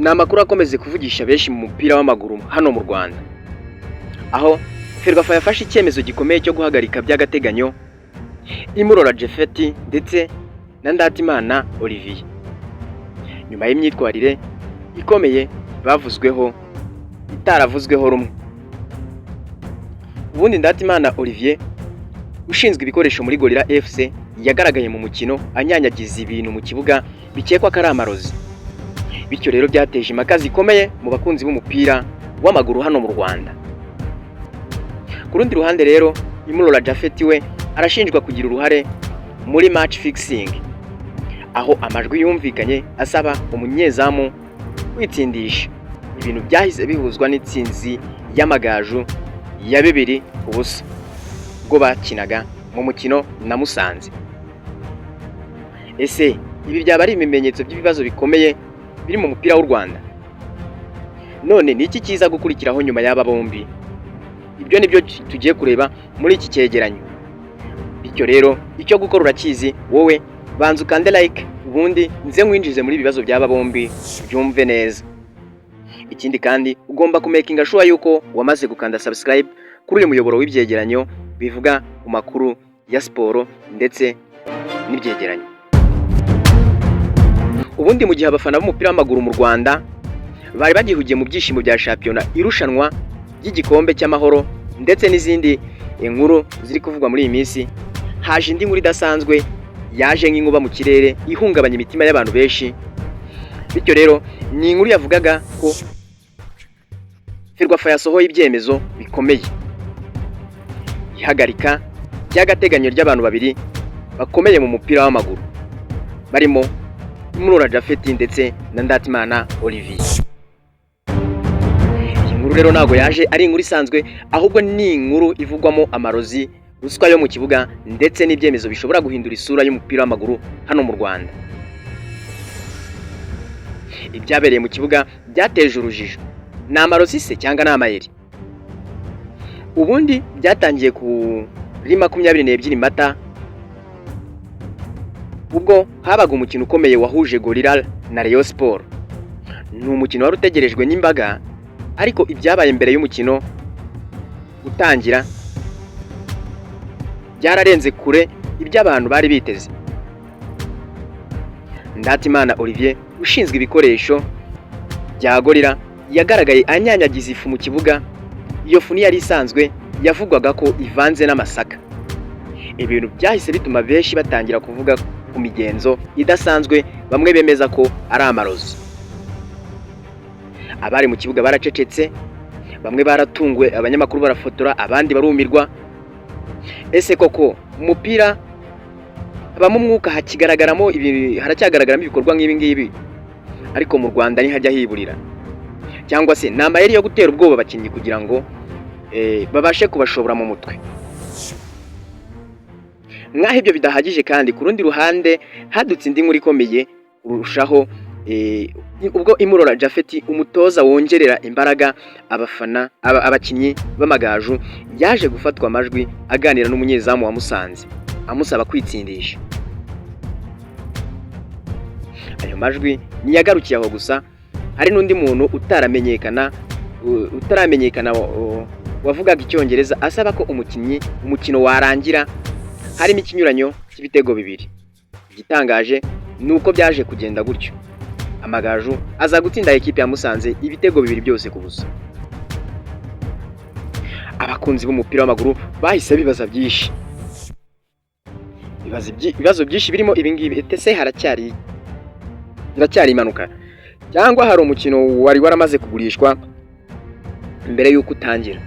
ni amakuru akomeze kuvugisha benshi mu mupira w'amaguru hano mu Rwanda, aho Ferwafa yafashe icyemezo gikomeye cyo guhagarika by'agateganyo Imurora Japhet ndetse na Ndatimana Olivier nyuma y'imyitwarire ikomeye bavuzweho itaravuzweho rumwe. Ubundi Ndatimana Olivier ushinzwe ibikoresho muri Gorilla FC yagaragaye mu mukino anyanyagiza ibintu mu kibuga bikekwa ko ari amarozi, bityo rero byateje impaka zikomeye mu bakunzi b'umupira w'amaguru hano mu Rwanda. Ku rundi ruhande rero Imurora Japhet we arashinjwa kugira uruhare muri match fixing, aho amajwi yumvikanye asaba umunyezamu kwitsindisha, ibintu byahise bihuzwa n'itsinzi y'amagaju ya 2-0 ubwo bakinaga mu mukino na Musanze. Ese ibi byaba ari ibimenyetso by'ibibazo bikomeye biri mu mupira w'u Rwanda? None ni iki kiza gukurikiraho nyuma y'aba bombi? Ibyo nibyo tugiye kureba muri iki cyegeranyo. Bityo rero icyo gukora urakizi, wowe banza ukande like ubundi nze nkwinjize muri ibibazo by'aba bombi byumve neza. Ikindi kandi ugomba kumakinga sure yuko wamaze gukanda subscribe kuri uyu muyoboro w'ibyegeranyo bivuga ku makuru ya siporo ndetse n'ibyegeranyo. Ubundi mu gihe abafana b'umupira w'amaguru mu Rwanda bari bagihugiye mu byishimo bya shampiyona, irushanwa ry'igikombe cy'amahoro ndetse n'izindi inkuru ziri kuvugwa muri iyi minsi, haje indi nkuru idasanzwe yaje nk'inkuba mu kirere ihungabanya imitima y'abantu benshi. Bityo rero ni inkuru yavugaga ko Ferwafa yasohoye ibyemezo bikomeye ihagarika by'agateganyo ry'abantu babiri bakomeye mu mupira w'amaguru, barimo Imurora Japhet ndetse na Ndatimana Olivier. Iyi nkuru rero ntago yaje ari inkuru isanzwe, ahubwo ni inkuru ivugwamo amarozi, ruswa yo mu kibuga ndetse n'ibyemezo bishobora guhindura isura y'umupira w'amaguru hano mu Rwanda. Ibyabereye mu kibuga byateje urujijo. Ni amarozi se cyangwa ni amayeri? Ubundi byatangiye kuri 22 Mata ubwo habaga umukino ukomeye wahuje Gorilla na Rayon Sport. Ni umukino wari utegerejwe n'imbaga, ariko ibyabaye mbere y'umukino utangira byararenze kure ibyo abantu bari biteze. Ndatimana Olivier ushinzwe ibikoresho bya Gorilla yagaragaye anyanyagiza ifu mu kibuga. Iyo fu yari isanzwe yavugwaga ko ivanze n'amasaka. Ibintu byahise bituma benshi batangira kuvuga ku migenzo idasanzwe, bamwe bemeza ko ari amarozi. Abari mu kibuga baracecetse, bamwe baratunguwe, abanyamakuru barafotora, abandi barumirwa. Ese koko umupira abamo umwuka hakigaragaramo haracyagaragaramo ibikorwa nk'ibi ngibi, ariko mu Rwanda ni hajya hiburira? Cyangwa se namba yari yo gutera ubwoba abakinnyi kugira ngo babashe kubashobora mu mutwe? Mwaho ibyo bidahagije kandi ku rundi ruhande hadutse indi nkuru ikomeye urushaho, ubwo Imurora Japhet umutoza wongerera imbaraga abafana abakinnyi b'amagaju yaje gufatwa amajwi aganira n'umunyezamu wa Musanze amusaba kwitsindisha. Ayo majwi ntiyagarukiye aho gusa, hari n'undi muntu utaramenyekana wavugaga icyongereza asaba ko umukino warangira harimo ikinyuranyo cy'ibitego 2. Igitangaje ni uko byaje kugenda gutyo, amagaju aza gutsinda ekipe ya Musanze ibitego 2 byose ku busa. Abakunzi b'umupira w'amaguru bahise bibaza byinshi, ibibazo byinshi birimo ibingibi. Ese haracyari impanuka cyangwa hari umukino wari waramaze kugurishwa mbere y'uko utangira?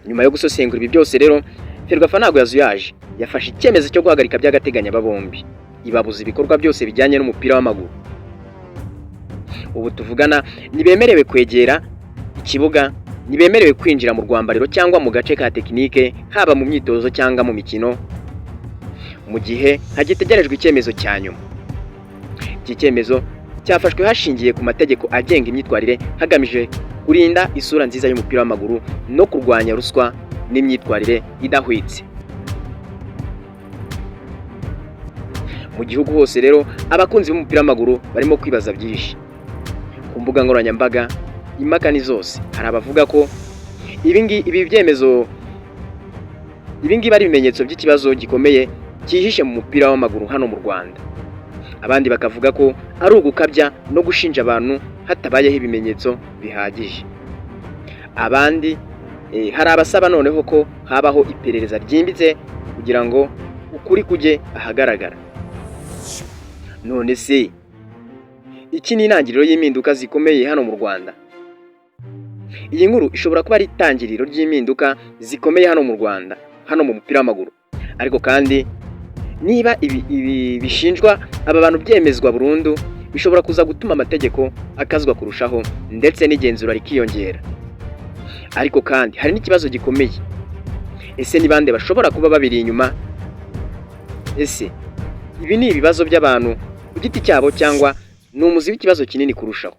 Nyuma yo gusosengura ibi byose rero, Ferwafa ntago yazuyaje, yafashe icyemezo cyo guhagarika by'agateganyo aba bombi, ibabuza ibikorwa byose bijyanye n'umupira w'amaguru. Ubu tuvugana nibemerewe kwegera ikibuga, nibemerewe kwinjira mu rwambariro cyangwa mu gace ka tekinike, haba mu myitozo cyangwa mu mikino, mu gihe hagitegerejwe icyemezo cya nyuma. Iki cyemezo cyafashwe hashingiye ku mategeko agenga imyitwarire hagamije kurinda isura nziza y'umupira w'amaguru no kurwanya ruswa n'imyitwarire idahwitse. Mu gihugu hose rero abakunzi b'umupira w'amaguru barimo kwibaza byinshi. Ku mbuga nkoranyambaga impaka ni zose. Hari abavuga ko ibi byemezo ari ibimenyetso by'ikibazo gikomeye cyihishe mu mupira w'amaguru hano mu Rwanda. Abandi bakavuga ko ari ugukabya no gushinja abantu hatabayeho ibimenyetso bihagije. Abandi hari abasaba noneho ko habaho iperereza ryimbitse kugira ngo ukuri kujye ahagaragara. None se iki ni intangiriro y'impinduka zikomeye hano mu Rwanda? Iyi nkuru ishobora kuba ari itangiriro ry'impinduka zikomeye hano mu Rwanda, hano mu mupira w'amaguru. Ariko kandi niba ibi bishinjwa aba bantu byemezwa burundu, bishobora kuza gutuma amategeko akazwa kurushaho ndetse n'igenzura rikiyongera. Ariko kandi hari n'ikibazo gikomeye. Ese ni bande bashobora kuba babiri inyuma? Ese ibi ni ibibazo by'abantu ku giti cyabo cyangwa ni umuzi w'ikibazo kinini kurushaho?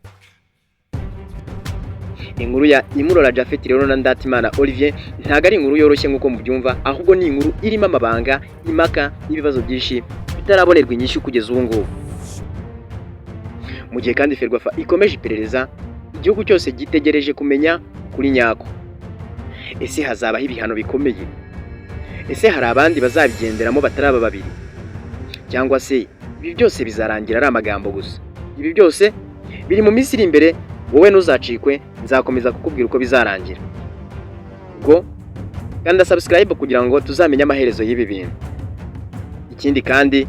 Inkuru ya Imurora Japhet rero na Ndatimana Olivier ntago ari inkuru yoroshye nk'uko mubyumva, ahubwo ni inkuru irimo amabanga, impaka n'ibibazo byinshi bitarabonerwa inyishu kugeza ubu ngubu. Mu gihe kandi Ferwafa ikomeje iperereza, igihugu cyose gitegereje kumenya kuri nyako. Ese hazabaho ibihano bikomeye? Ese hari abandi bazabigenderamo bataraba babiri? Cyangwa se ibi byose bizarangira ari amagambo gusa? Ibi byose biri mu minsi iri imbere, wowe ntuzacikwe, nzakomeza kukubwira uko bizarangira. Ubwo kanda subscribe kugira ngo tuzamenye amaherezo y'ibi bintu. Ikindi kandi